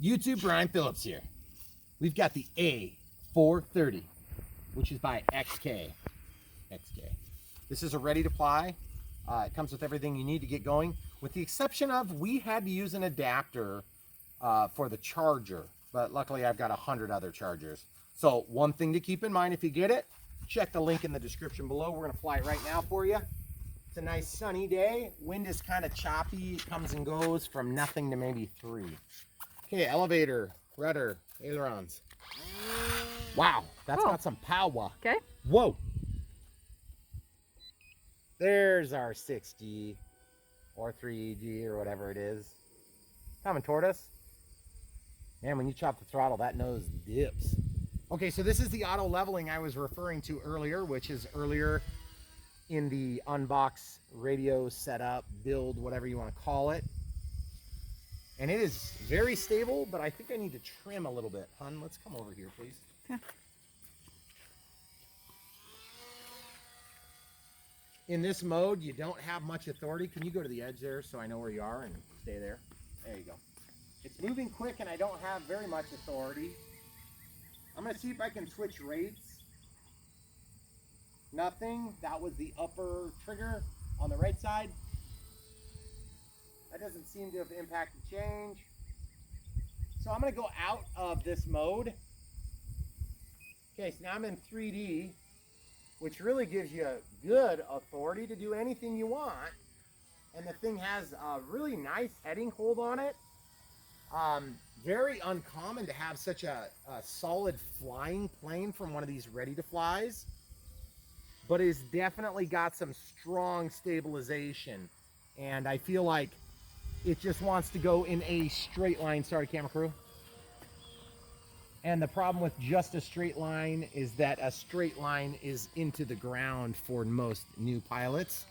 YouTube, Brian Phillips here. We've got the A430, which is by XK. This is a ready to fly. It comes with everything you need to get going, with the exception of we had to use an adapter for the charger, but luckily I've got 100 other chargers. So one thing to keep in mind if you get it, check the link in the description below. We're gonna fly it right now for you. It's a nice sunny day. Wind is kind of choppy. It comes and goes from nothing to maybe 3. Okay, elevator, rudder, ailerons. Wow, that's got some power. Okay. Whoa. There's our 6G or 3G or whatever it is. Coming toward us. Man, when you chop the throttle, that nose dips. Okay, so this is the auto leveling I was referring to earlier, which is earlier in the Unbox radio setup, build, whatever you want to call it. And it is very stable, but I think I need to trim a little bit. Hun, let's come over here, please. Yeah. In this mode, you don't have much authority. Can you go to the edge there so I know where you are and stay there? There you go. It's moving quick and I don't have very much authority. I'm going to see if I can switch rates. Nothing. That was the upper trigger on the right side. That doesn't seem to have impacted change. So I'm going to go out of this mode. Okay, so now I'm in 3D, which really gives you good authority to do anything you want. And the thing has a really nice heading hold on it. Very uncommon to have such a solid flying plane from one of these ready to flies, but it's definitely got some strong stabilization. And I feel like it just wants to go in a straight line. Sorry, camera crew. And the problem with just a straight line is that a straight line is into the ground for most new pilots.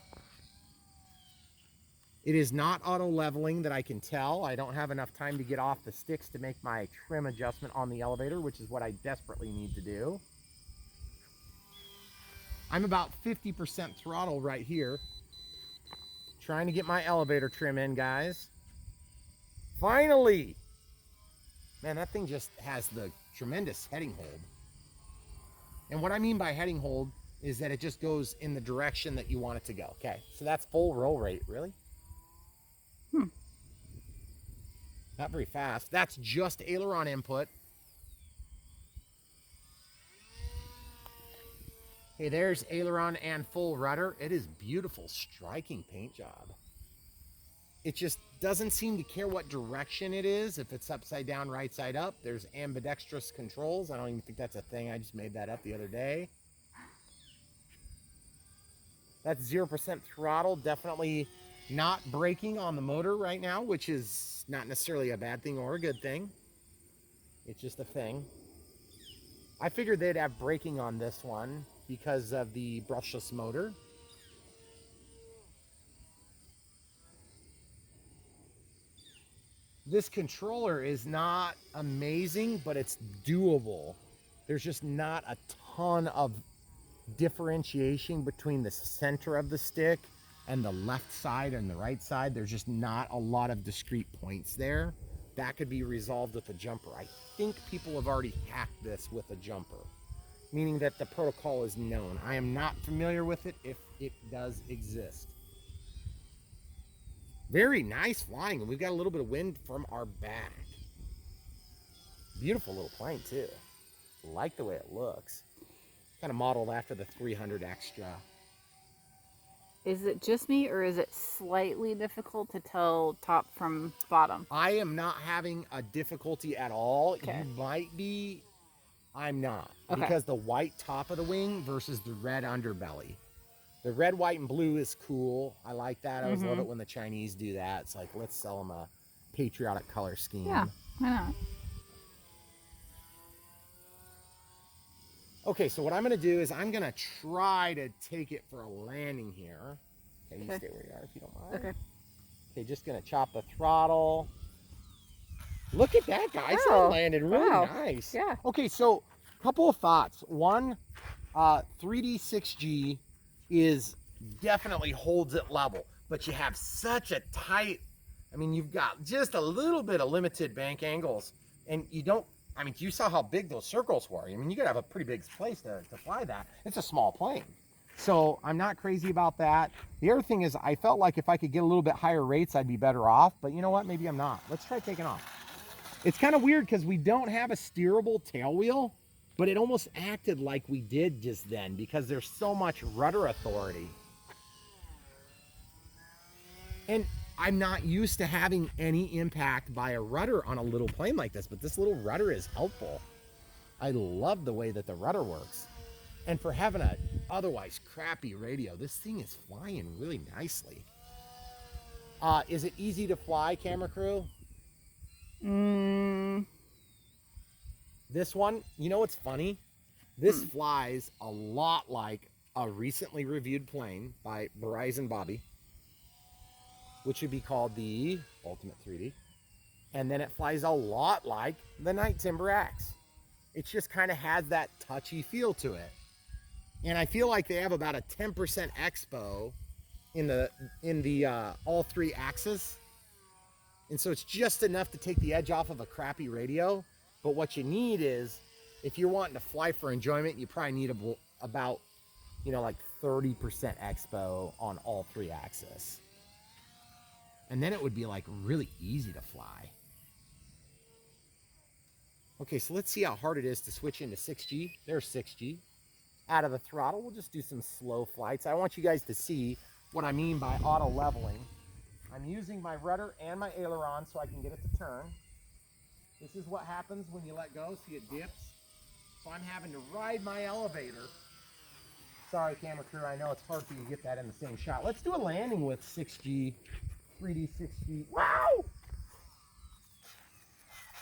It is not auto leveling that I can tell. I don't have enough time to get off the sticks to make my trim adjustment on the elevator, which is what I desperately need to do. I'm about 50% throttle right here. Trying to get my elevator trim in, guys. Finally! Man, that thing just has the tremendous heading hold. And what I mean by heading hold is that it just goes in the direction that you want it to go. Okay, so that's full roll rate, really? Not very fast. That's just aileron input. Okay, there's aileron and full rudder. It is beautiful, striking paint job. It just doesn't seem to care what direction it is. If it's upside down, right side up. There's ambidextrous controls. I don't even think that's a thing. I just made that up the other day. That's 0% throttle. Definitely not braking on the motor right now, which is not necessarily a bad thing or a good thing. It's just a thing. I figured they'd have braking on this one because of the brushless motor. This controller is not amazing, but it's doable. There's just not a ton of differentiation between the center of the stick and the left side and the right side. There's just not a lot of discrete points there. That could be resolved with a jumper. I think people have already hacked this with a jumper, meaning that the protocol is known. I am not familiar with it if it does exist. Very nice flying, and we've got a little bit of wind from our back. Beautiful little plane too. Like the way it looks. Kind of modeled after the 300 Extra. Is it just me, or is it slightly difficult to tell top from bottom? I am not having a difficulty at all. Okay. You might be. I'm not. Okay. Because the white top of the wing versus the red underbelly. The red, white, and blue is cool. I like that. I always love it when the Chinese do that. It's like, let's sell them a patriotic color scheme. Yeah, why not? Okay, so what I'm going to do is I'm going to try to take it for a landing here. Okay, you stay where you are if you don't mind. Okay. Okay, just going to chop the throttle. Look at that, guys. That landed really nice. Yeah. Okay, so a couple of thoughts. One, 3D 6G is definitely holds it level, but you have such a tight I mean, you've got just a little bit of limited bank angles, and you don't, I mean, you saw how big those circles were. I mean, you gotta have a pretty big place to fly that. It's a small plane. So I'm not crazy about that. The other thing is I felt like if I could get a little bit higher rates, I'd be better off, but you know what? Maybe I'm not. Let's try taking off. It's kind of weird because we don't have a steerable tail wheel, but it almost acted like we did just then because there's so much rudder authority. And I'm not used to having any impact by a rudder on a little plane like this, but this little rudder is helpful. I love the way that the rudder works. And for having a otherwise crappy radio, this thing is flying really nicely. Is it easy to fly, camera crew? This one, you know what's funny? This flies a lot like a recently reviewed plane by Verizon Bobby, which would be called the Ultimate 3D. And then it flies a lot like the Night Timber X. It just kind of has that touchy feel to it. And I feel like they have about a 10% expo in the all three axes. And so it's just enough to take the edge off of a crappy radio. But what you need is, if you're wanting to fly for enjoyment, you probably need about, you know, like 30% expo on all three axes. And then it would be like really easy to fly. Okay, so let's see how hard it is to switch into 6G. There's 6G. Out of the throttle, we'll just do some slow flights. I want you guys to see what I mean by auto leveling. I'm using my rudder and my aileron so I can get it to turn. This is what happens when you let go. See, it dips. So I'm having to ride my elevator. Sorry, camera crew, I know it's hard for you to get that in the same shot. Let's do a landing with 6G, 3D 6G. Wow!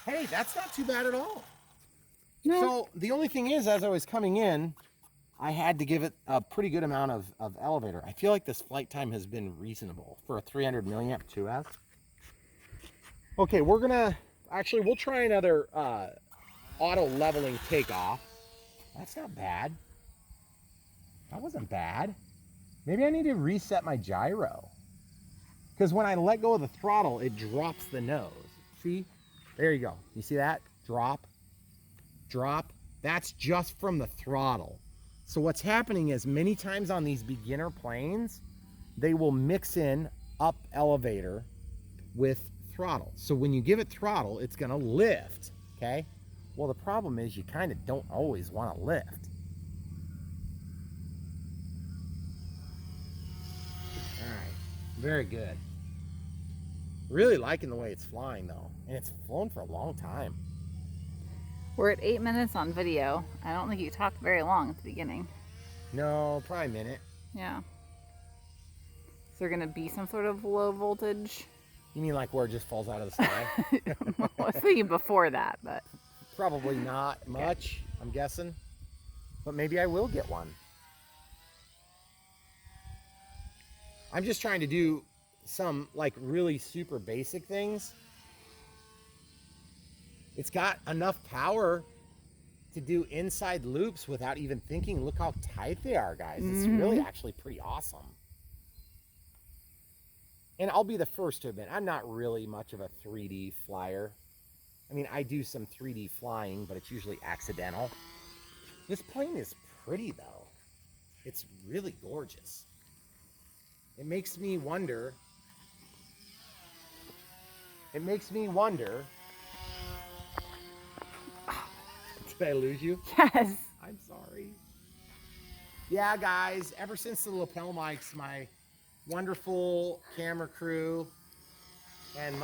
Hey, that's not too bad at all. No. So the only thing is, as I was coming in, I had to give it a pretty good amount of elevator. I feel like this flight time has been reasonable for a 300 milliamp 2S. Okay, we're gonna, actually, we'll try another auto leveling takeoff. That's not bad. That wasn't bad. Maybe I need to reset my gyro. Because when I let go of the throttle, it drops the nose. See? There you go. You see that? Drop, drop. That's just from the throttle. So what's happening is many times on these beginner planes, they will mix in up elevator with throttle. So when you give it throttle, it's gonna lift, okay? Well, the problem is you kind of don't always want to lift. All right, very good. Really liking the way it's flying though, and it's flown for a long time. We're at 8 minutes on video. I don't think you talked very long at the beginning. No, probably a minute. Yeah. Is there gonna be some sort of low voltage? You mean like where it just falls out of the sky? I was thinking before that, but probably not much, I'm guessing. But maybe I will get one. I'm just trying to do some like really super basic things. It's got enough power to do inside loops without even thinking. Look how tight they are, guys. It's really actually pretty awesome. And I'll be the first to admit, I'm not really much of a 3D flyer. I mean, I do some 3D flying, but it's usually accidental. This plane is pretty though. It's really gorgeous. It makes me wonder. Did I lose you? yes. I'm sorry. Yeah, guys, ever since the lapel mics, my wonderful camera crew and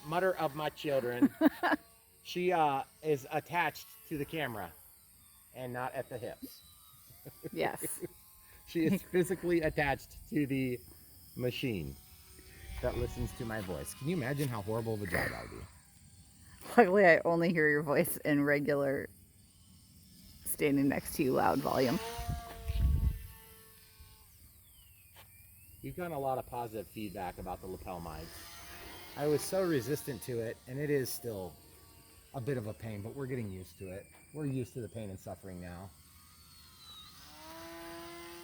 mother of my children, she is attached to the camera and not at the hips. Yes. She is physically attached to the machine that listens to my voice. Can you imagine how horrible of a job that would be? Luckily, I only hear your voice in regular, standing next to you, loud volume. You've gotten a lot of positive feedback about the lapel mics. I was so resistant to it, and it is still a bit of a pain, but we're getting used to it. We're used to the pain and suffering now.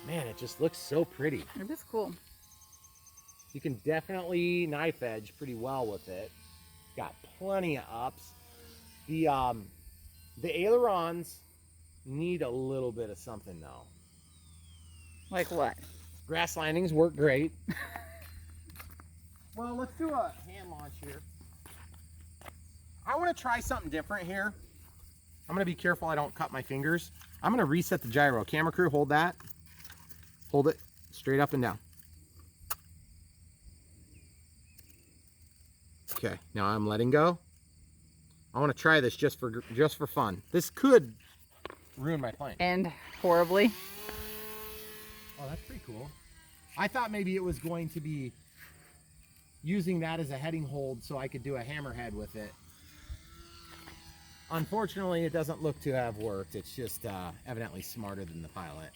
Man, it just looks so pretty. It is cool. You can definitely knife edge pretty well with it. Got plenty of ups. The ailerons need a little bit of something though. Like what? Grass landings work great. Well, let's do a hand launch here. I want to try something different here. I'm going to be careful I don't cut my fingers. I'm going to reset the gyro. Camera crew, hold that. Hold it straight up and down. Okay, now I'm letting go. I want to try this just for fun. This could ruin my plane. And horribly. Oh, that's pretty cool. I thought maybe it was going to be using that as a heading hold so I could do a hammerhead with it. Unfortunately, it doesn't look to have worked. It's just evidently smarter than the pilot.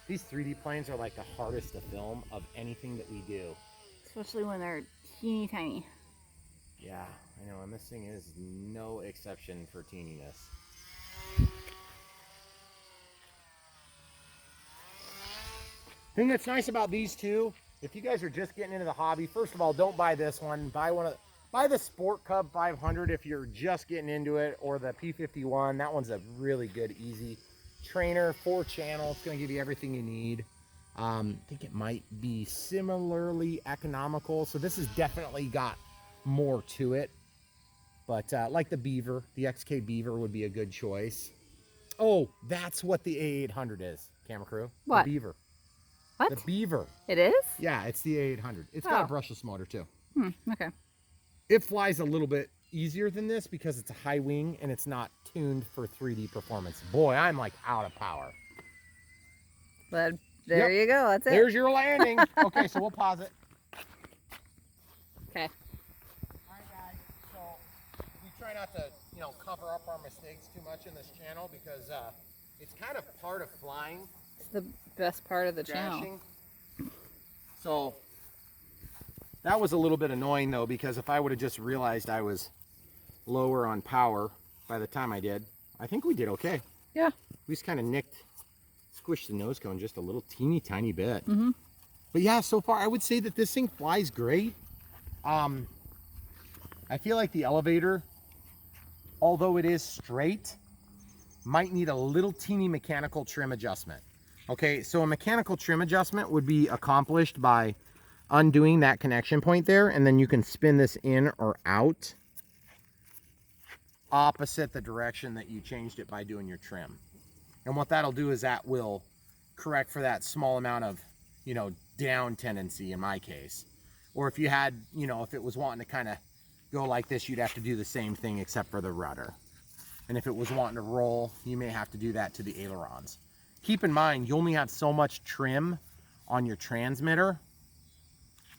These 3D planes are like the hardest to film of anything that we do. Especially when they're teeny tiny. Yeah, I know, and this thing is no exception for teeniness. Thing that's nice about these two, if you guys are just getting into the hobby, first of all, don't buy this one. Buy the Sport Cub 500 if you're just getting into it, or the P51. That one's a really good, easy trainer, 4-channel. It's going to give you everything you need. I think it might be similarly economical. So this has definitely got more to it. But like the Beaver, the XK Beaver would be a good choice. Oh, that's what the A800 is, camera crew. What? The Beaver. What? The Beaver. It is? Yeah, it's the A800. It's got a brushless motor too. Okay. It flies a little bit easier than this because it's a high wing and it's not tuned for 3D performance. Boy, I'm like out of power. But there you go. That's it. There's your landing. Okay, so we'll pause it. Okay. All right, guys. So we try not to, cover up our mistakes too much in this channel because it's kind of part of flying. It's the best part of the channel. Crashing. So that was a little bit annoying though, because if I would have just realized I was lower on power by the time I did, I think we did okay. Yeah. We just kind of squished the nose cone just a little teeny tiny bit. Mm-hmm. But yeah, so far I would say that this thing flies great. I feel like the elevator, although it is straight, might need a little teeny mechanical trim adjustment. Okay, so a mechanical trim adjustment would be accomplished by undoing that connection point there, and then you can spin this in or out opposite the direction that you changed it by doing your trim. And what that'll do is that will correct for that small amount of, down tendency in my case. Or if you had, if it was wanting to kind of go like this, you'd have to do the same thing except for the rudder. And if it was wanting to roll, you may have to do that to the ailerons. Keep in mind, you only have so much trim on your transmitter.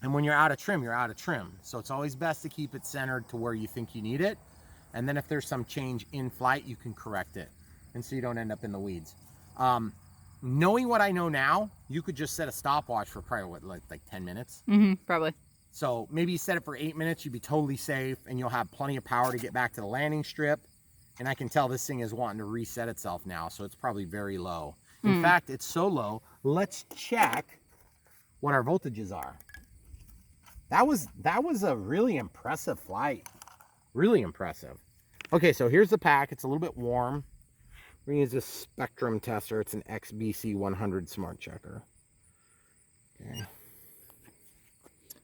And when you're out of trim, you're out of trim. So it's always best to keep it centered to where you think you need it. And then if there's some change in flight, you can correct it. And so you don't end up in the weeds. Knowing what I know now, you could just set a stopwatch for probably like 10 minutes. Mm-hmm, probably. So maybe you set it for 8 minutes, you'd be totally safe and you'll have plenty of power to get back to the landing strip. And I can tell this thing is wanting to reset itself now. So it's probably very low. In fact, it's so low, let's check what our voltages are. That was a really impressive flight. Really impressive. Okay, so here's the pack. It's a little bit warm. We're gonna use this spectrum tester. It's an XBC 100 smart checker. Okay.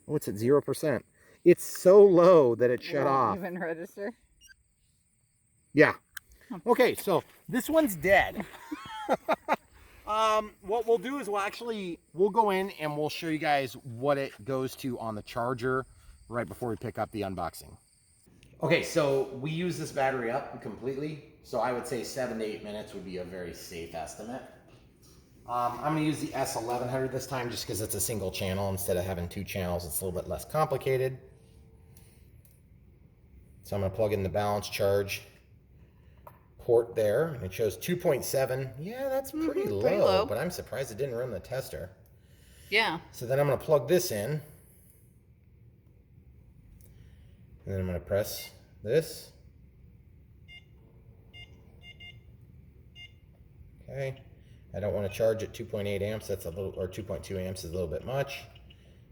Oh, it's at 0%. It's so low that it shut off. Even register? Yeah. Okay, so this one's dead. What we'll do is we'll go in and we'll show you guys what it goes to on the charger right before we pick up the unboxing. Okay, so we use this battery up completely. So I would say 7 to 8 minutes would be a very safe estimate. I'm gonna use the S1100 this time just because it's a single channel instead of having 2 channels. It's a little bit less complicated. So I'm gonna plug in the balance charge port there, and it shows 2.7. Yeah, that's pretty low, but I'm surprised it didn't run the tester. Yeah. So then I'm going to plug this in, and then I'm going to press this. Okay. I don't want to charge at 2.8 amps. That's a little, or 2.2 amps is a little bit much.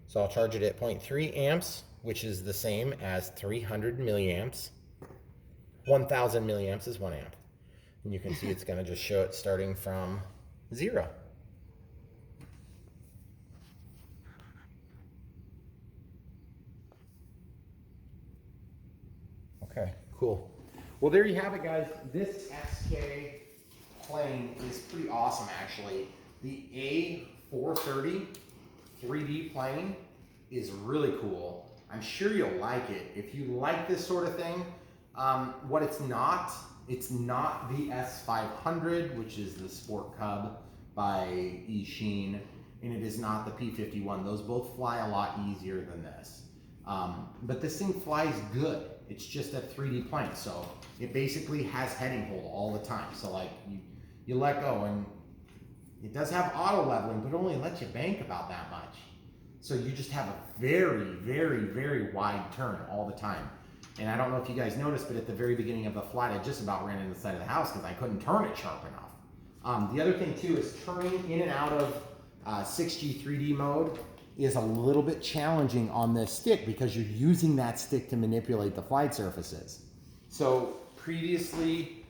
So I'll charge it at 0.3 amps, which is the same as 300 milliamps. 1000 milliamps is 1 amp. And you can see it's going to just show it starting from 0. Okay, cool. Well, there you have it, guys. This XK plane is pretty awesome, actually. The A430 3D plane is really cool. I'm sure you'll like it. If you like this sort of thing, what it's not the S-500, which is the Sport Cub by Eachine, and it is not the P51. Those both fly a lot easier than this. But this thing flies good. It's just a 3D plane, so it basically has heading hold all the time. So like you let go, and it does have auto leveling, but it only lets you bank about that much. So you just have a very, very, very wide turn all the time. And I don't know if you guys noticed, but at the very beginning of the flight, I just about ran into the side of the house because I couldn't turn it sharp enough. The other thing too is turning in and out of 6G 3D mode is a little bit challenging on this stick because you're using that stick to manipulate the flight surfaces. So previously,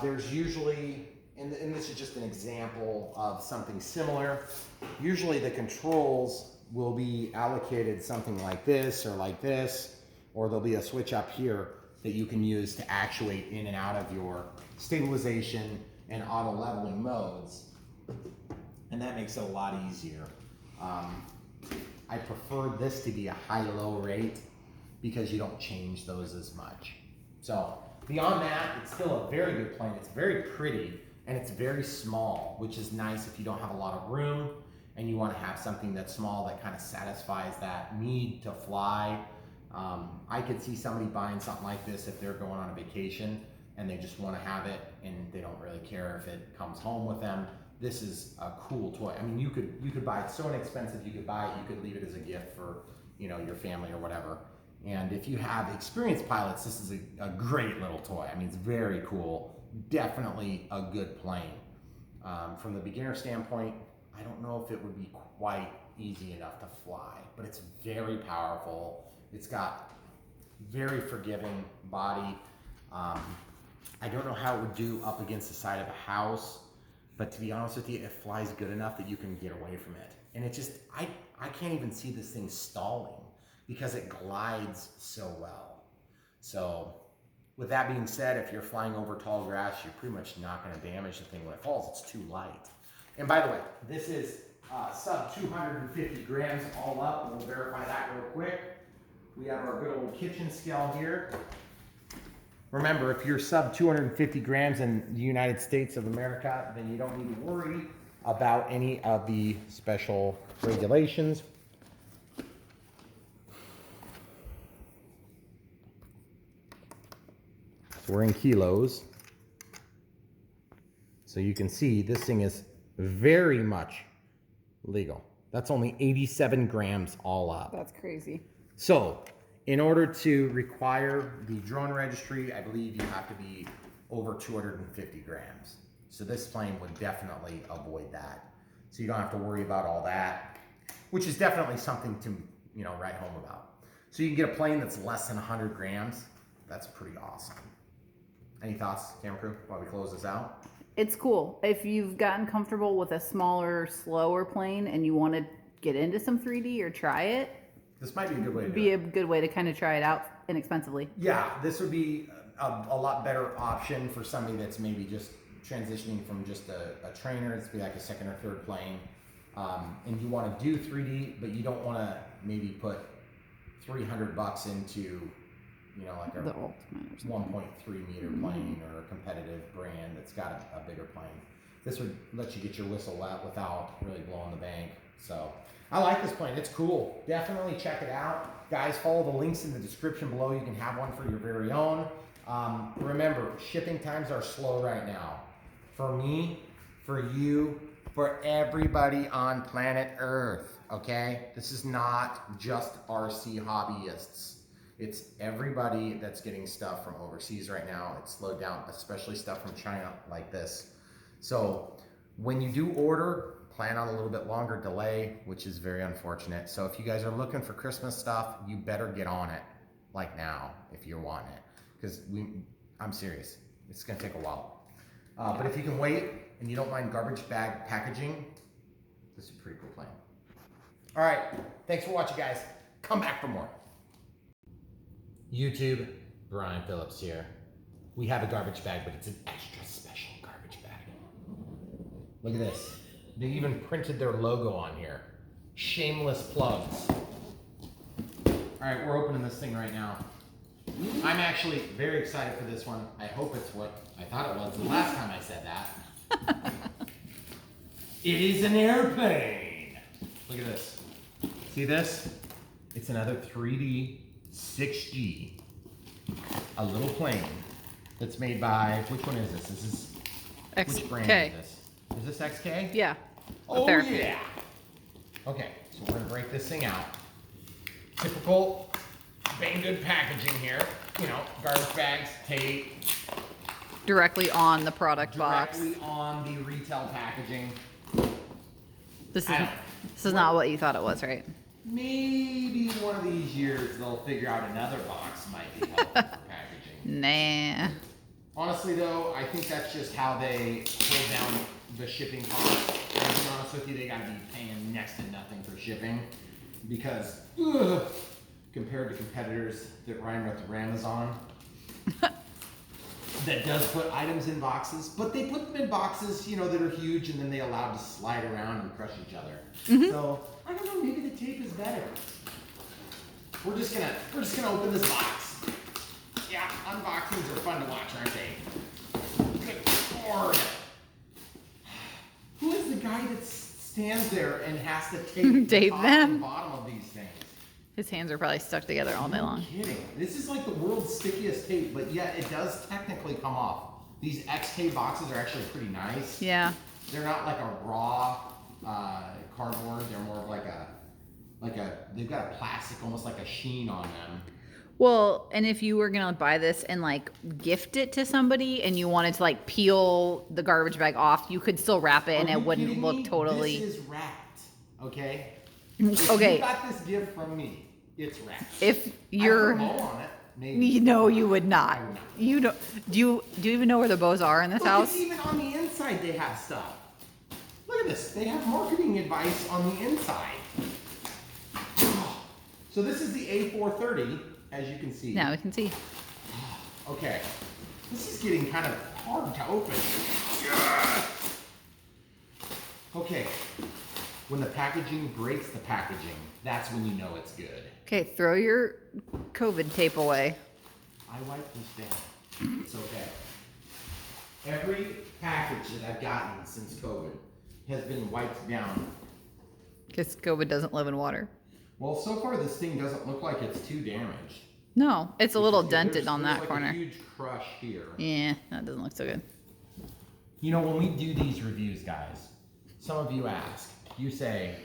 there's usually, and this is just an example of something similar, usually the controls will be allocated something like this, or there'll be a switch up here that you can use to actuate in and out of your stabilization and auto leveling modes. And that makes it a lot easier. I prefer this to be a high-low rate because you don't change those as much. So beyond that, it's still a very good plane. It's very pretty and it's very small, which is nice if you don't have a lot of room and you want to have something that's small that kind of satisfies that need to fly. I could see somebody buying something like this if they're going on a vacation and they just want to have it and they don't really care if it comes home with them. This is a cool toy. I mean, you could buy it so inexpensive, you could buy it, you could leave it as a gift for, you know, your family or whatever. And if you have experienced pilots, this is a great little toy. I mean, it's very cool. Definitely a good plane. From the beginner standpoint, I don't know if it would be quite easy enough to fly, but it's very powerful. It's got very forgiving body. I don't know how it would do up against the side of a house. But to be honest with you, it flies good enough that you can get away from it. And it just, I can't even see this thing stalling because it glides so well. So with that being said, if you're flying over tall grass, you're pretty much not going to damage the thing when it falls. It's too light. And by the way, this is sub 250 grams all up. We'll verify that real quick. We have our good old kitchen scale here. Remember, if you're sub 250 grams in the United States of America, then you don't need to worry about any of the special regulations. So we're in kilos. So you can see this thing is very much legal. That's only 87 grams all up. That's crazy. So in order to require the drone registry, I believe you have to be over 250 grams. So this plane would definitely avoid that. So you don't have to worry about all that, which is definitely something to, you know, write home about. So you can get a plane that's less than 100 grams. That's pretty awesome. Any thoughts, camera crew, while we close this out? It's cool. If you've gotten comfortable with a smaller, slower plane and you want to get into some 3D or try it, this might be a good way to do it. Be a good way to kind of try it out inexpensively. Yeah, this would be a lot better option for somebody that's maybe just transitioning from just a trainer. It's be like a second or third plane. And you want to do 3D, but you don't want to maybe put $300 into, you know, like a 1.3 meter plane or a competitive brand that's got a bigger plane. This would let you get your whistle wet without really blowing the bank. So I like this plane. It's cool. Definitely check it out. Guys, follow the links in the description below. You can have one for your very own. Remember, shipping times are slow right now. For me, for you, for everybody on planet Earth, okay? This is not just RC hobbyists. It's everybody that's getting stuff from overseas right now. It's slowed down, especially stuff from China like this. So When you do order, plan on a little bit longer delay, which is very unfortunate. So if you guys are looking for Christmas stuff, you better get on it like now if you want it. Because I'm serious, it's gonna take a while. But if you can wait and you don't mind garbage bag packaging, this is a pretty cool plan. All right, thanks for watching, guys. Come back for more. YouTube, Brian Phillips here. We have a garbage bag, but it's an extra special garbage bag. Look at this. They even printed their logo on here. Shameless plugs. All right, we're opening this thing right now. I'm actually very excited for this one. I hope it's what I thought it was the last time I said that. It is an airplane. Look at this. See this? It's another 3D 6G. A little plane that's made by, which one is this? This is, which brand is this? Is this XK? Yeah. Oh, yeah. Okay, so we're gonna break this thing out. Typical Banggood packaging here. You know, garbage bags, tape. Directly on the product box. Directly on the retail packaging. This is not what you thought it was, right? Maybe one of these years they'll figure out another box might be helpful for packaging. Nah. Honestly though, I think that's just how they pull down the shipping costs. And to be honest with you, they gotta be paying next to nothing for shipping because compared to competitors that run with Amazon, that does put items in boxes, but they put them in boxes, you know, that are huge and then they allow to slide around and crush each other. So I don't know, maybe the tape is better. We're just gonna open this box. Yeah, unboxings are fun to watch, aren't they? Good Lord. Who is the guy that stands there and has to tape the top and bottom of these things? His hands are probably stuck together all day long. No kidding. This is like the world's stickiest tape, but yet it does technically come off. These XK boxes are actually pretty nice. Yeah. They're not like a raw cardboard. They're more of like a, they've got a plastic, almost like a sheen on them. Well, and if you were gonna buy this and like gift it to somebody and you wanted to like peel the garbage bag off, you could still wrap it and it wouldn't look totally. This is wrapped, okay? Okay. If you got this gift from me, it's wrapped. If you're, I put a bow on it, maybe. you know, you would not. I would not. You don't. Do you even know where the bows are in this Look, house? even on the inside, they have stuff. Look at this. They have marketing advice on the inside. So this is the A430, as you can see. Now we can see. Okay. This is getting kind of hard to open. Okay. When the packaging breaks the packaging, that's when you know it's good. Okay, throw your COVID tape away. I wiped this down. It's okay. Every package that I've gotten since COVID has been wiped down. Because COVID doesn't live in water. Well, so far this thing doesn't look like it's too damaged. No, it's a little dented on that like corner. A huge crush here. Yeah, that doesn't look so good. You know, when we do these reviews, guys, some of you ask, you say,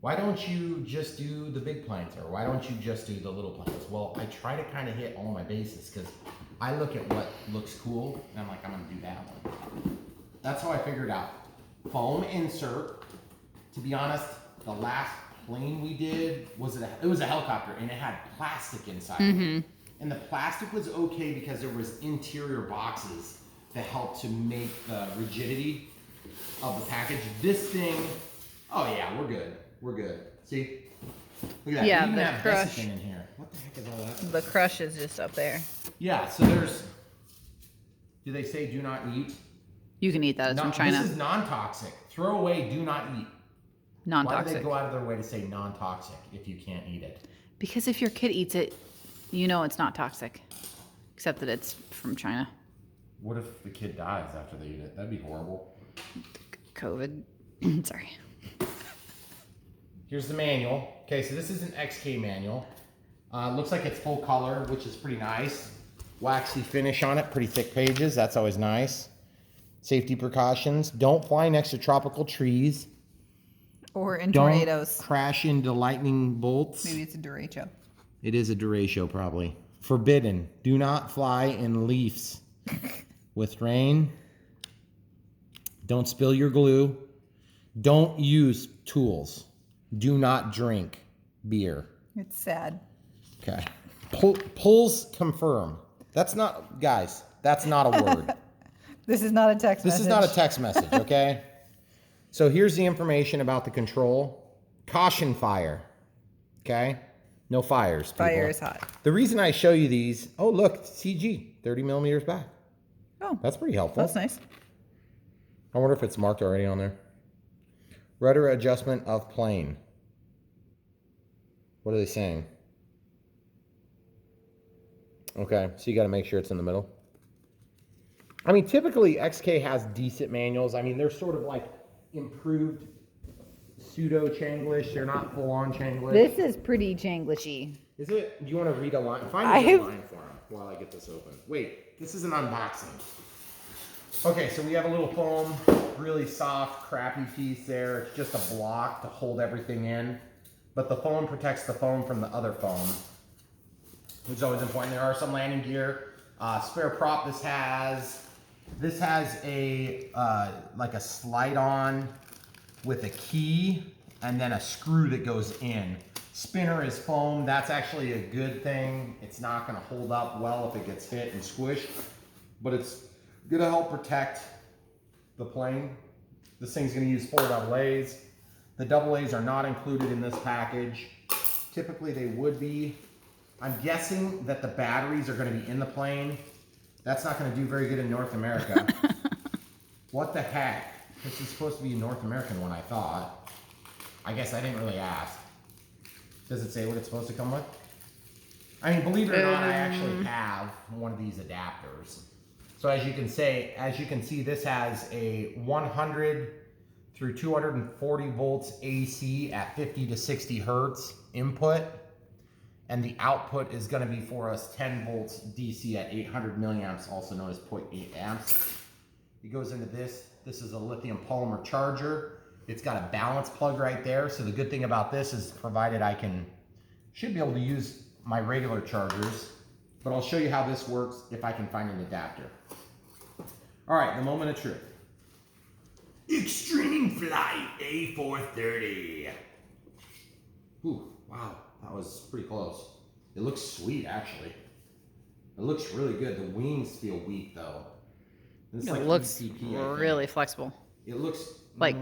why don't you just do the big planes, or why don't you just do the little planes? Well, I try to kind of hit all my bases because I look at what looks cool and I'm like, I'm gonna do that one. That's how I figured out. Foam insert. To be honest, the last plane we did it was a helicopter and it had plastic inside. And the plastic was okay because there was interior boxes that helped to make the rigidity of the package. This thing, oh yeah, we're good. We're good. See? Look at that. Yeah, we even the have crush. Desiccant in here. What the heck is all that? The crush is just up there. Yeah, so there's, do they say do not eat? You can eat that. It's from China. This is non-toxic. Throw away, do not eat. Non-toxic. Why do they go out of their way to say non-toxic if you can't eat it? Because if your kid eats it, you know it's not toxic. Except that it's from China. What if the kid dies after they eat it? That'd be horrible. COVID. Sorry. Here's the manual. Okay, so this is an XK manual. Looks like it's full color, which is pretty nice. Waxy finish on it, pretty thick pages. That's always nice. Safety precautions. Don't fly next to tropical trees. Or in Don't tornadoes. crash into lightning bolts. Maybe it's a derecho. It is a derecho, probably. Forbidden. Do not fly in leaves with rain. Don't spill your glue. Don't use tools. Do not drink beer. It's sad. Okay. Pulls confirm. That's not, guys, that's not a word. This is not a text message. This is not a text message, okay? So here's the information about the control. Caution fire, okay? No fires, people. Fire is hot. The reason I show you these, oh, look, CG, 30 millimeters back. Oh, That's pretty helpful. that's nice. I wonder if it's marked already on there. Rudder adjustment of plane. What are they saying? Okay, so you got to make sure it's in the middle. I mean, typically XK has decent manuals. I mean, they're sort of like improved pseudo Chinglish. They're not full on Chinglish. This is pretty Changlishy. Is it? Do you want to read a line? Find a good line for him while I get this open. Wait, this is an unboxing. Okay, so we have a little foam, really soft, crappy piece there. It's just a block to hold everything in. But the foam protects the foam from the other foam, which is always important. There are some landing gear. Spare prop this has a like a slide on with a key and then a screw that goes in. Spinner is foam. That's actually a good thing. It's not going to hold up well if it gets hit and squished, but it's going to help protect the plane. This thing's going to use 4 double A's. The double A's are not included in this package. Typically they would be. I'm guessing that the batteries are going to be in the plane. That's not going to do very good in North America. What the heck? This is supposed to be a North American one, I thought. I guess I didn't really ask. Does it say what it's supposed to come with? I mean, believe it or not, I actually have one of these adapters. So as you can see, this has a 100 through 240 volts AC at 50 to 60 hertz input. And the output is going to be for us 10 volts DC at 800 milliamps, also known as 0.8 amps. It goes into this. This is a lithium polymer charger. It's got a balance plug right there. So the good thing about this is provided should be able to use my regular chargers, but I'll show you how this works if I can find an adapter. All right, the moment of truth. Extreme Flight A430. Ooh, wow. That was pretty close. It looks sweet, actually. It looks really good. The wings feel weak, though. It's It like looks ECP, really flexible. It looks Like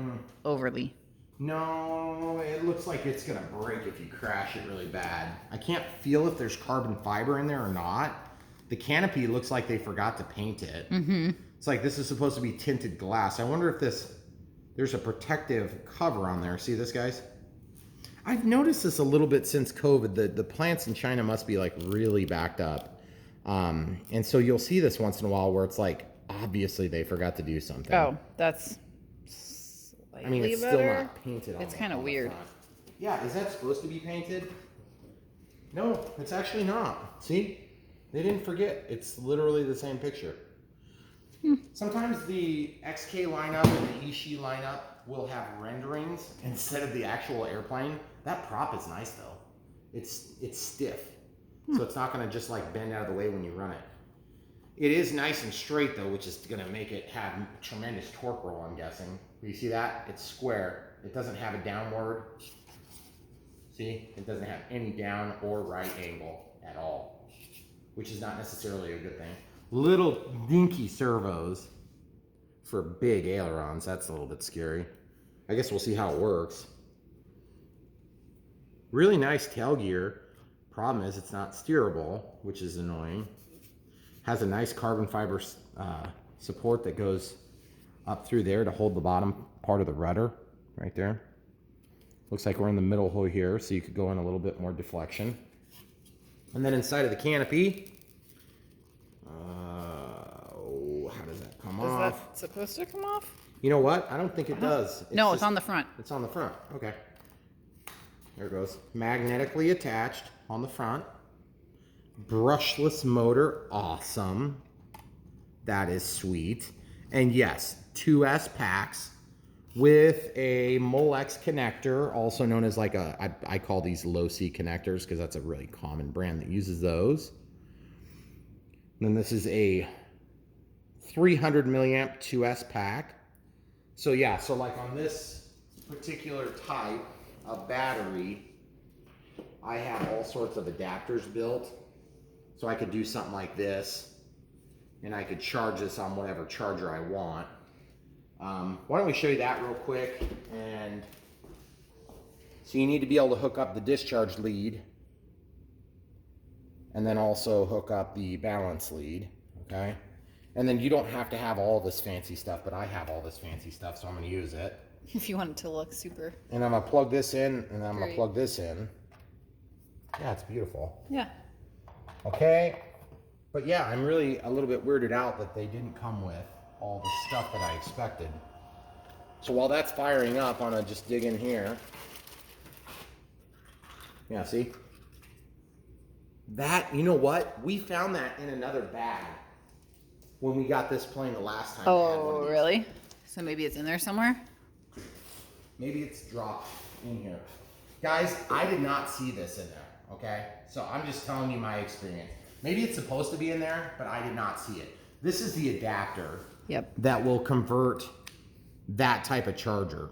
overly. No, it looks like it's gonna break if you crash it really bad. I can't feel if there's carbon fiber in there or not. The canopy looks like they forgot to paint it. Mm-hmm. It's like this is supposed to be tinted glass. I wonder if there's a protective cover on there. See this, guys? I've noticed this a little bit since COVID. The plants in China must be like really backed up. And so you'll see this once in a while where it's like, obviously they forgot to do something. Oh, that's slightly I mean, it's better. still not painted on It's the- kind of on the weird. front. Yeah, is that supposed to be painted? No, it's actually not. See? They didn't forget. It's literally the same picture. Sometimes the XK lineup and the Ishii lineup will have renderings instead of the actual airplane. That prop is nice though. It's stiff. So it's not going to just like bend out of the way when you run it. It is nice and straight though, which is going to make it have tremendous torque roll, I'm guessing. You see that? It's square. It doesn't have a downward. See? It doesn't have any down or right angle at all, which is not necessarily a good thing. Little dinky servos for big ailerons. That's a little bit scary. I guess we'll see how it works. Really nice tail gear. Problem is it's not steerable, which is annoying. Has a nice carbon fiber support that goes up through there to hold the bottom part of the rudder right there. Looks like we're in the middle hole here, so you could go in a little bit more deflection. And then inside of the canopy, how does that come off? Is that supposed to come off? You know what? I don't think it does. No, it's on the front. It's on the front. Okay. There it goes. Magnetically attached on the front. Brushless motor. Awesome. That is sweet. And yes, 2S packs with a Molex connector, also known as like I call these low C connectors because that's a really common brand that uses those. And then this is a 300 milliamp 2S pack. So yeah, so like on this particular type of battery, I have all sorts of adapters built. So I could do something like this, and I could charge this on whatever charger I want. Why don't we show you that real quick? And so you need to be able to hook up the discharge lead, and then also hook up the balance lead, okay? And then you don't have to have all this fancy stuff, but I have all this fancy stuff, so I'm gonna use it. If you want it to look super. And I'm gonna plug this in, and I'm gonna Great. plug this in. Yeah, it's beautiful. Yeah. Okay, but yeah, I'm really a little bit weirded out that they didn't come with all the stuff that I expected. So while that's firing up, I'm gonna just dig in here. Yeah, see? That, you know what? We found that in another bag when we got this plane the last time. We had one of Oh, these. really? So maybe it's in there somewhere? Maybe it's dropped in here. Guys, I did not see this in there, okay? So I'm just telling you my experience. Maybe it's supposed to be in there, but I did not see it. This is the adapter that will convert that type of charger.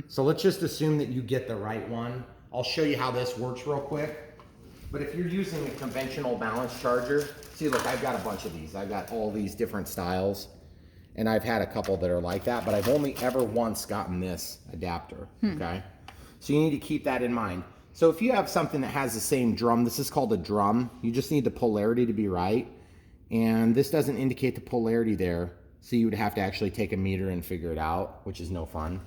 So let's just assume that you get the right one. I'll show you how this works real quick. But if you're using a conventional balance charger, see, look, I've got a bunch of these. I've got all these different styles, and I've had a couple that are like that, but I've only ever once gotten this adapter, okay? So you need to keep that in mind. So if you have something that has the same drum, this is called a drum, you just need the polarity to be right, and this doesn't indicate the polarity there, so you would have to actually take a meter and figure it out, which is no fun.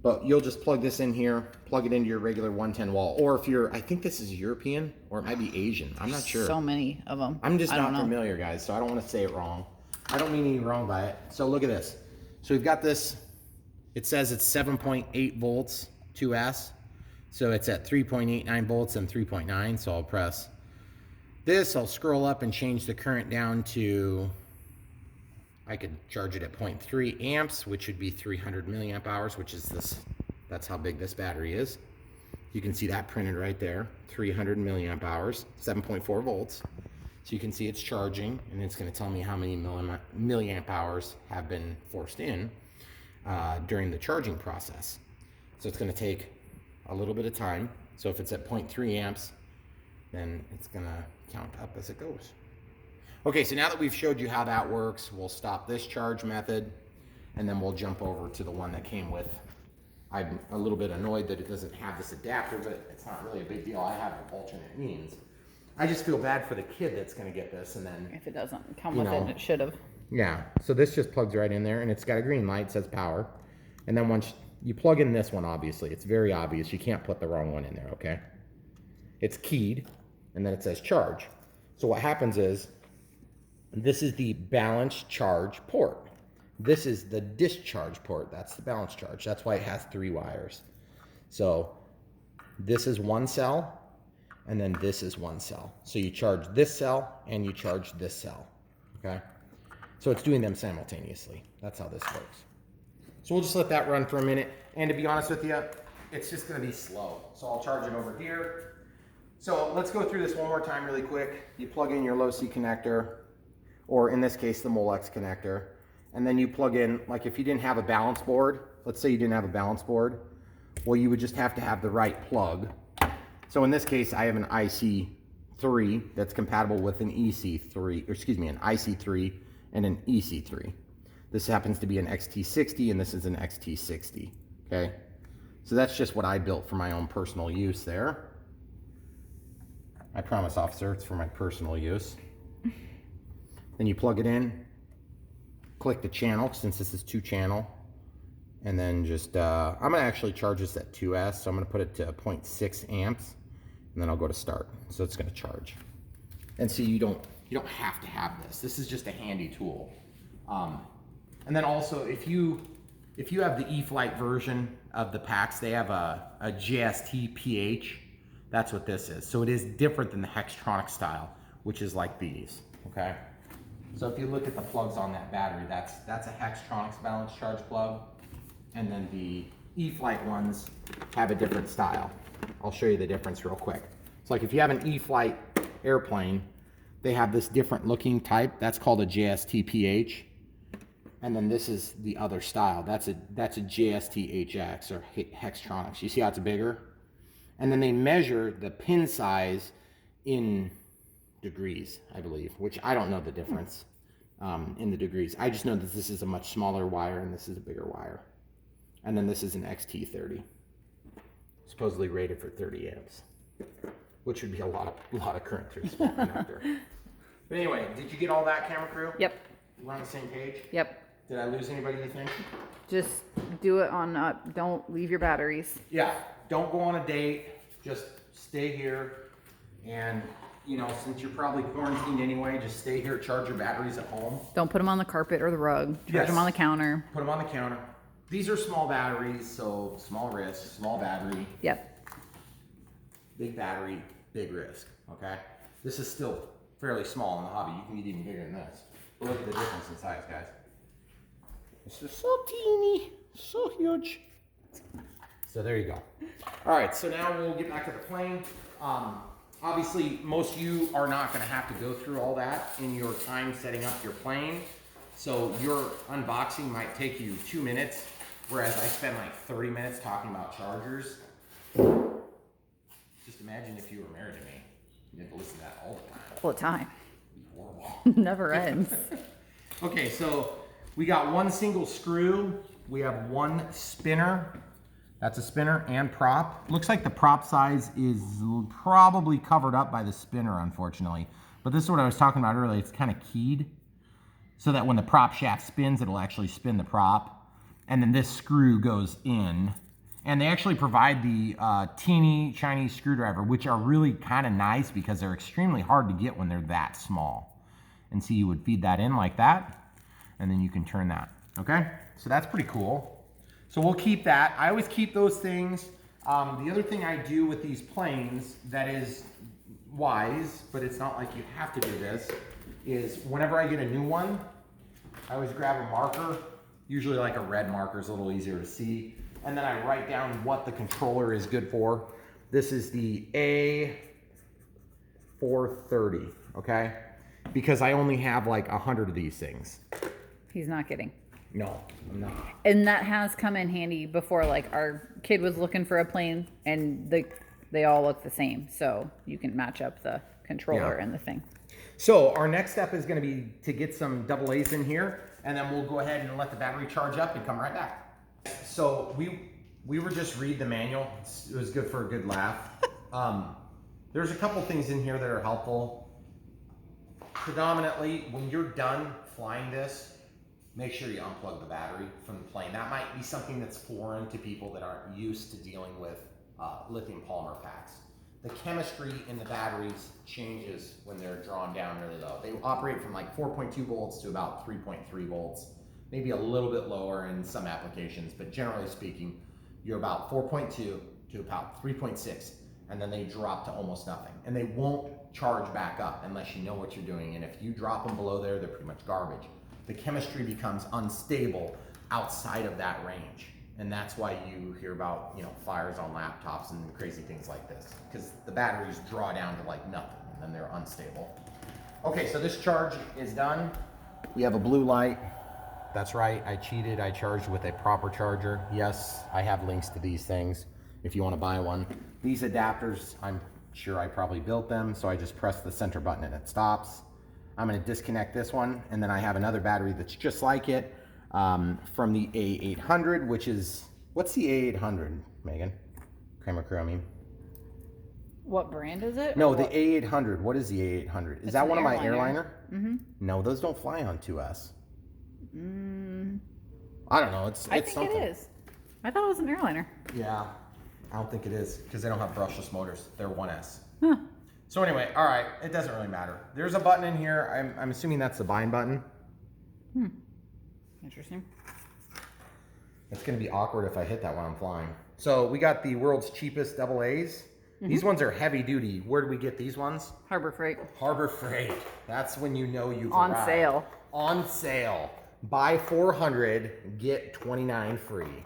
But you'll just plug this in here, plug it into your regular 110 wall. Or if you're, I think this is European, or it might be Asian. I'm not sure. So many of them. I'm just I not don't know. familiar, guys, so I don't want to say it wrong. I don't mean any wrong by it. So look at this. So we've got this, it says it's 7.8 volts 2S. So it's at 3.89 volts and 3.9. So I'll press this, I'll scroll up and change the current down to, I could charge it at 0.3 amps, which would be 300 milliamp hours, which is this, that's how big this battery is. You can see that printed right there, 300 milliamp hours, 7.4 volts. So you can see it's charging, and it's gonna tell me how many milliamp hours have been forced in during the charging process. So it's gonna take a little bit of time. So if it's at 0.3 amps, then it's gonna count up as it goes. Okay, so now that we've showed you how that works, we'll stop this charge method, and then we'll jump over to the one that came with. I'm a little bit annoyed that it doesn't have this adapter, but it's not really a big deal. I have alternate means. I just feel bad for the kid that's gonna get this, and then, If it doesn't come with it, it should have. yeah. So this just plugs right in there, and it's got a green light, says power. And then once you plug in this one, obviously, it's very obvious. You can't put the wrong one in there, okay? It's keyed, and then it says charge. So what happens is, this is the balance charge port. This is the discharge port. That's the balance charge. That's why it has 3 wires. So this is one cell, and then this is one cell. So you charge this cell, and you charge this cell, okay? So it's doing them simultaneously. That's how this works. So we'll just let that run for a minute. And to be honest with you, it's just gonna be slow. So I'll charge it over here. So let's go through this one more time really quick. You plug in your low C connector, or in this case, the Molex connector. And then you plug in, like if you didn't have a balance board, let's say you didn't have a balance board, well, you would just have to have the right plug. So in this case, I have an IC3 that's compatible with an EC3, or excuse me, an IC3 and an EC3. This happens to be an XT60, and this is an XT60, okay? So that's just what I built for my own personal use there. I promise, officer, it's for my personal use. Then you plug it in, click the channel, since this is 2-channel, and then just, I'm gonna actually charge this at 2S, so I'm gonna put it to 0.6 amps, and then I'll go to start. So it's gonna charge. And see, you don't have to have this. This is just a handy tool. And then also, if you have the E-Flight version of the packs, they have a JST PH. That's what this is. So it is different than the Hextronic style, which is like these, okay? So if you look at the plugs on that battery, that's a Hextronics balance charge plug. And then the E-Flight ones have a different style. I'll show you the difference real quick. So like if you have an E-Flight airplane, they have this different looking type. That's called a JST PH. And then this is the other style. That's a JST-HX or Hextronics. You see how it's bigger? And then they measure the pin size in degrees, I believe, which I don't know the difference in the degrees. I just know that this is a much smaller wire and this is a bigger wire. And then this is an XT30, supposedly rated for 30 amps, which would be a lot of current through this out there. But anyway, did you get all that, camera crew? Yep. We're on the same page? Yep. Did I lose anybody, you think? Just do it on, don't leave your batteries. Yeah, don't go on a date. Just stay here. And, you know, since you're probably quarantined anyway, just stay here, charge your batteries at home. Don't put them on the carpet or the rug. Charge them on the counter. Put them on the counter. These are small batteries, so small risk, small battery. Yep. Big battery, big risk, okay? This is still fairly small in the hobby. You can get even bigger than this. But look at the difference in size, guys. This is so teeny, so huge. So there you go. All right, so now we'll get back to the plane. Obviously, most of you are not gonna have to go through all that in your time setting up your plane. So your unboxing might take you 2 minutes, whereas I spend like 30 minutes talking about chargers. Just imagine if you were married to me. You had to listen to that all the time. All the time. It'd be horrible. Never ends. Okay, so we got one single screw. We have one spinner. That's a spinner and prop. Looks like the prop size is probably covered up by the spinner, unfortunately. But this is what I was talking about earlier. It's kind of keyed so that when the prop shaft spins, it'll actually spin the prop. And then this screw goes in. And they actually provide the teeny Chinese screwdriver, which are really kind of nice because they're extremely hard to get when they're that small. And see, you would feed that in like that, and then you can turn that, okay? So that's pretty cool. So we'll keep that. I always keep those things. The other thing I do with these planes that is wise, but it's not like you have to do this, is whenever I get a new one, I always grab a marker, usually like a red marker is a little easier to see, and then I write down what the controller is good for. This is the A430, okay? Because I only have like 100 of these things. He's not kidding. No, I'm not. And that has come in handy before. Like our kid was looking for a plane, and they all look the same, so you can match up the controller and the thing. So our next step is going to be to get some AA's in here, and then we'll go ahead and let the battery charge up and come right back. So we were just read the manual. It was good for a good laugh. There's a couple things in here that are helpful. Predominantly, when you're done flying this, make sure you unplug the battery from the plane. That might be something that's foreign to people that aren't used to dealing with lithium polymer packs. The chemistry in the batteries changes when they're drawn down really low. They operate from like 4.2 volts to about 3.3 volts, maybe a little bit lower in some applications, but generally speaking, you're about 4.2 to about 3.6, and then they drop to almost nothing. And they won't charge back up unless you know what you're doing. And if you drop them below there, they're pretty much garbage. The chemistry becomes unstable outside of that range. And that's why you hear about, you know, fires on laptops and crazy things like this, because the batteries draw down to like nothing and then they're unstable. Okay, so this charge is done. We have a blue light. That's right, I cheated. I charged with a proper charger. Yes, I have links to these things if you want to buy one. These adapters, I'm sure I probably built them, so I just press the center button and it stops. I'm going to disconnect this one, and then I have another battery that's just like it from the A800, which is, what's the A800, Megan? Camera crew, I mean. What brand is it? No, the A800. What is the A800? Is that one of my airliner? Mm-hmm. No, those don't fly on 2S. I don't know. It's I think something. it is. I thought it was an airliner. Yeah, I don't think it is because they don't have brushless motors. They're 1S. Huh. So anyway, all right, it doesn't really matter. There's a button in here. I'm assuming that's the bind button. Interesting. It's going to be awkward if I hit that when I'm flying. So we got the world's cheapest AA's. These ones are heavy duty. Where do we get these ones? Harbor Freight. Harbor Freight. That's when you know you've On arrived. sale. On sale. Buy 400, get 29 free.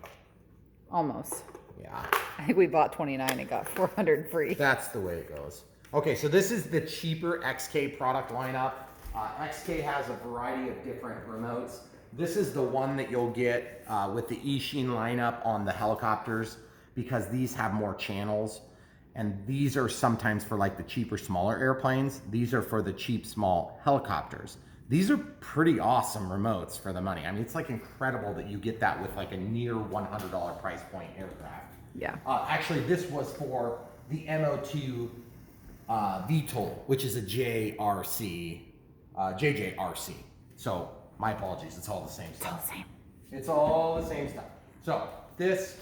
Almost. Yeah. I think we bought 29 and got 400 free. That's the way it goes. Okay, so this is the cheaper XK product lineup. XK has a variety of different remotes. This is the one that you'll get with the E-Sheen lineup on the helicopters, because these have more channels. And these are sometimes for like the cheaper, smaller airplanes. These are for the cheap, small helicopters. These are pretty awesome remotes for the money. I mean, it's like incredible that you get that with like a near $100 price point aircraft. Yeah. Actually, this was for the MO2 VTOL, which is a JRC, JJRC. So my apologies, it's all the same stuff. All the same. It's all the same stuff. So this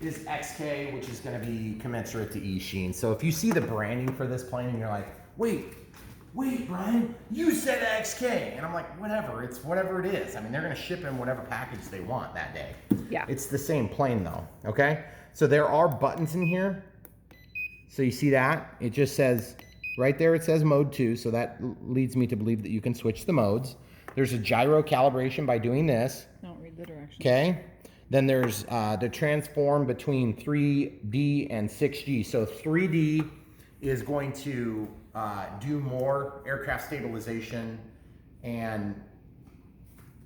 is XK, which is going to be commensurate to E-Sheen. So if you see the branding for this plane and you're like, wait, Brian, you said XK. And I'm like, whatever, it's whatever it is. I mean, they're going to ship in whatever package they want that day. Yeah. It's the same plane though, okay? So there are buttons in here. So you see that? It just says, right there it says mode 2. So that leads me to believe that you can switch the modes. There's a gyro calibration by doing this. Don't read the directions. Okay. Then there's the transform between 3D and 6G. So 3D is going to do more aircraft stabilization, and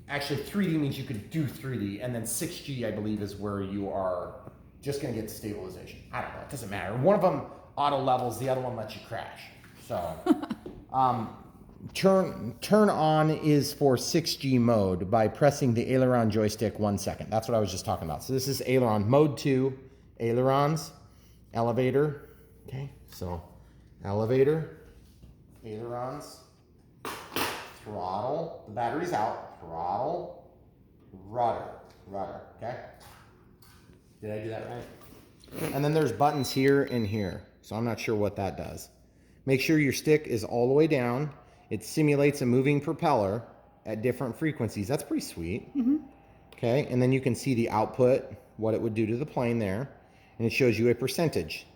actually 3D means you could do 3D, and then 6G I believe is where you are just going to get stabilization. I don't know, it doesn't matter. One of them auto levels, the other one lets you crash. So turn on is for 6G mode by pressing the aileron joystick 1 second. That's what I was just talking about. So this is aileron mode 2, ailerons, elevator. Okay, so elevator, ailerons, throttle, the battery's out, throttle, rudder, okay? Did I do that right? And then there's buttons here and here. So I'm not sure what that does. Make sure your stick is all the way down. It simulates a moving propeller at different frequencies. That's pretty sweet. Mm-hmm. Okay, and then you can see the output, what it would do to the plane there. And it shows you a percentage.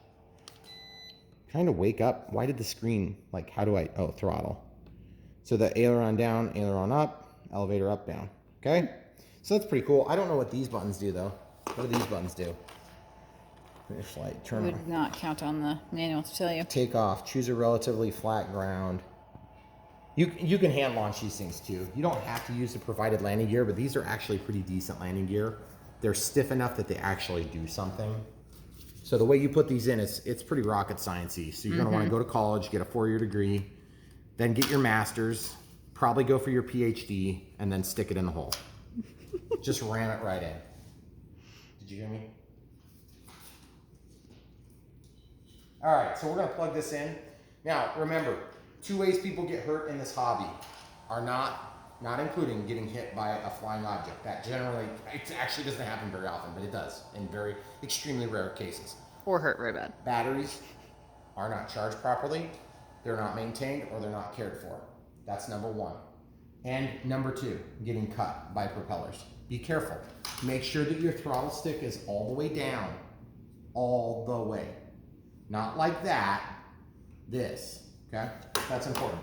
Trying to wake up. Why did the screen, like, how do I, oh, throttle. So the aileron down, aileron up, elevator up, down. Okay, so that's pretty cool. I don't know what these buttons do though. What do these buttons do? Finish flight, turn on. Would not count on the manual to tell you. Take off, choose a relatively flat ground. You can hand launch these things too. You don't have to use the provided landing gear, but these are actually pretty decent landing gear. They're stiff enough that they actually do something. So the way you put these in, it's pretty rocket sciencey. So you're gonna wanna go to college, get a 4-year degree, then get your master's, probably go for your PhD, and then stick it in the hole. Just ram it right in. Did you hear me? All right, so we're gonna plug this in. Now, remember, 2 ways people get hurt in this hobby are not including getting hit by a flying object. That generally, it actually doesn't happen very often, but it does in very extremely rare cases. Or hurt very bad. Batteries are not charged properly, they're not maintained, or they're not cared for. That's number 1. And number 2, getting cut by propellers. Be careful. Make sure that your throttle stick is all the way down, all the way. Not like that, this, okay? That's important.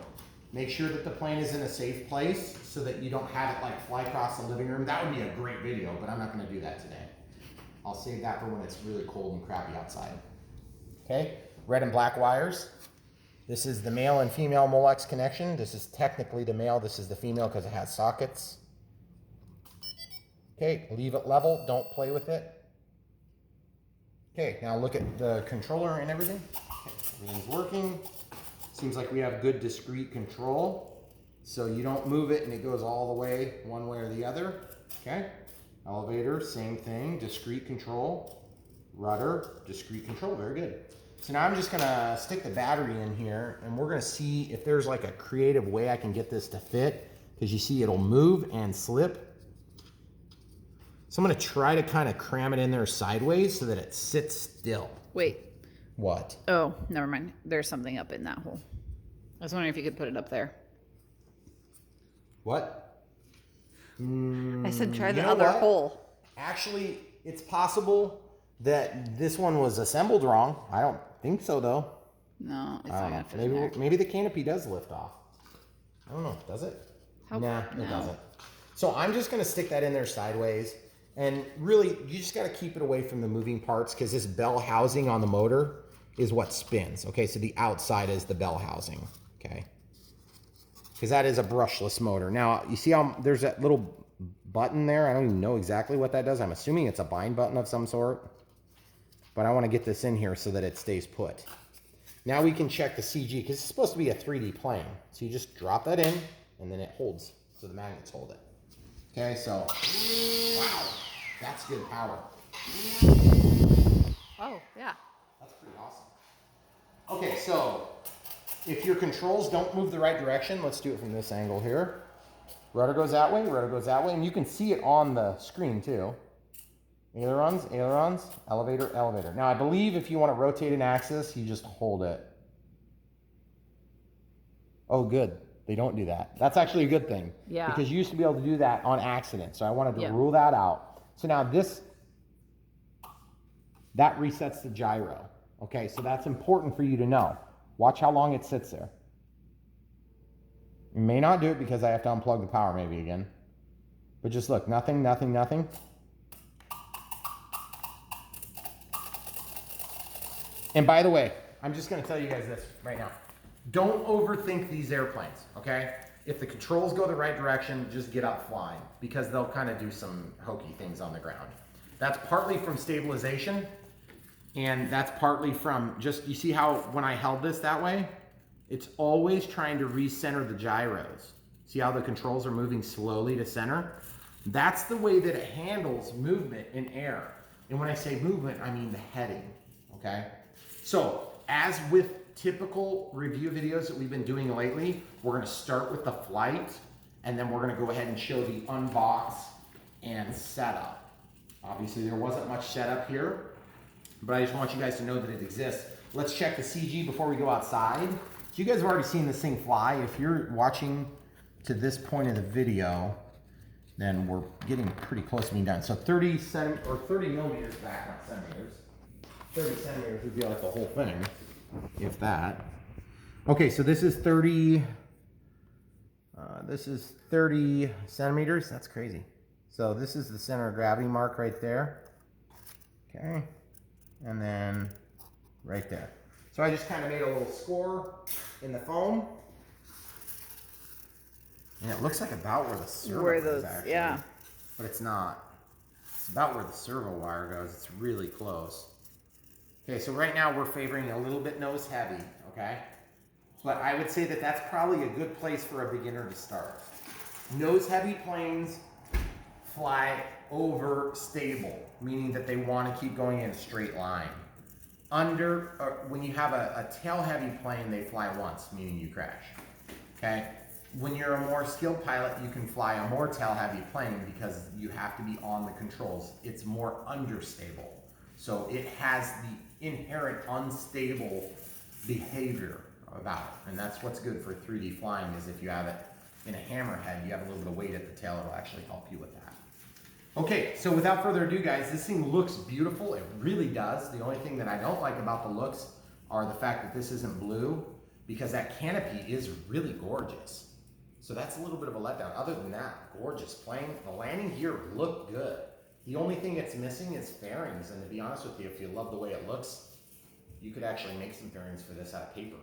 Make sure that the plane is in a safe place so that you don't have it like fly across the living room. That would be a great video, but I'm not gonna do that today. I'll save that for when it's really cold and crappy outside. Okay, red and black wires. This is the male and female Molex connection. This is technically the male, this is the female because it has sockets. Okay, leave it level, don't play with it. Okay, now look at the controller and everything. Okay, everything's working. Seems like we have good discrete control. So you don't move it and it goes all the way one way or the other. Okay, elevator, same thing, discrete control. Rudder, discrete control, very good. So now I'm just gonna stick the battery in here and we're gonna see if there's like a creative way I can get this to fit, because you see it'll move and slip. So I'm gonna try to kind of cram it in there sideways so that it sits still. Wait. What? Oh, never mind. There's something up in that hole. I was wondering if you could put it up there. What? I said try the You know other what? hole. Actually, it's possible that this one was assembled wrong. I don't think so though. No, it's I not don't gonna know. fit in there. Maybe the canopy does lift off. I don't know. Does it? Nah, it doesn't. So I'm just gonna stick that in there sideways. And really, you just gotta keep it away from the moving parts, because this bell housing on the motor is what spins. Okay, so the outside is the bell housing, okay? Because that is a brushless motor. Now, you see how there's that little button there. I don't even know exactly what that does. I'm assuming it's a bind button of some sort. But I want to get this in here so that it stays put. Now we can check the CG, because it's supposed to be a 3D plane. So you just drop that in, and then it holds, so the magnets hold it. Okay, so, wow, that's good power. Oh, yeah. That's pretty awesome. Okay, so if your controls don't move the right direction, let's do it from this angle here. Rudder goes that way, and you can see it on the screen too. Ailerons, ailerons, elevator, elevator. Now I believe if you want to rotate an axis, you just hold it. Oh, good. They don't do that. That's actually a good thing. Yeah. Because you used to be able to do that on accident. So I wanted to rule that out. So now that resets the gyro. Okay, so that's important for you to know. Watch how long it sits there. You may not do it because I have to unplug the power maybe again. But just look, nothing, nothing, nothing. And by the way, I'm just gonna tell you guys this right now. Don't overthink these airplanes, okay? If the controls go the right direction, just get up flying, because they'll kind of do some hokey things on the ground. That's partly from stabilization, and that's partly from just, you see how when I held this that way, it's always trying to recenter the gyros. See how the controls are moving slowly to center? That's the way that it handles movement in air. And when I say movement, I mean the heading, okay? So, as with typical review videos that we've been doing lately, we're gonna start with the flight, and then we're gonna go ahead and show the unbox and setup. Obviously, there wasn't much setup here, but I just want you guys to know that it exists. Let's check the CG before we go outside. So you guys have already seen this thing fly. If you're watching to this point of the video, then we're getting pretty close to being done. So 30 millimeters back, not centimeters. 30 centimeters would be like the whole thing, if that. Okay, so this is 30 centimeters. That's crazy. So this is the center of gravity mark right there. Okay, and then right there. So I just kind of made a little score in the foam. And it looks like about where the servo is actually. Yeah. But it's not. It's about where the servo wire goes. It's really close. Okay, so right now we're favoring a little bit nose heavy, okay? But I would say that that's probably a good place for a beginner to start. Nose heavy planes fly over stable, meaning that they want to keep going in a straight line. When you have a tail heavy plane, they fly once, meaning you crash, okay? When you're a more skilled pilot, you can fly a more tail heavy plane because you have to be on the controls. It's more understable. So it has the inherent unstable behavior about it. And that's what's good for 3D flying, is if you have it in a hammerhead, you have a little bit of weight at the tail, it'll actually help you with that. Okay, so without further ado, guys, this thing looks beautiful. It really does. The only thing that I don't like about the looks are the fact that this isn't blue, because that canopy is really gorgeous. So that's a little bit of a letdown. Other than that, gorgeous plane. The landing gear looked good. The only thing that's missing is fairings, and to be honest with you, if you love the way it looks, you could actually make some fairings for this out of paper.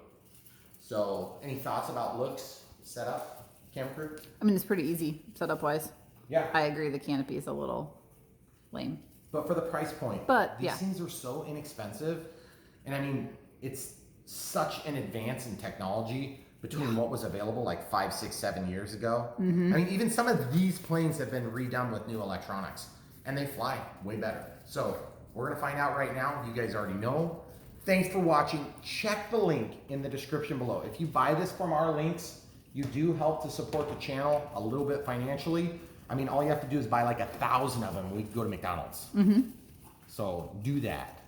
So, any thoughts about looks, setup, camera crew? I mean, it's pretty easy setup wise. Yeah. I agree. The canopy is a little lame. But for the price point, But, these yeah. things are so inexpensive. And I mean, it's such an advance in technology between what was available like 5, 6, 7 years ago. I mean, even some of these planes have been redone with new electronics, and they fly way better. So we're gonna find out right now. You guys already know. Thanks for watching. Check the link in the description below. If you buy this from our links, you do help to support the channel a little bit financially. I mean, all you have to do is buy like 1,000 of them. We can go to McDonald's. So do that.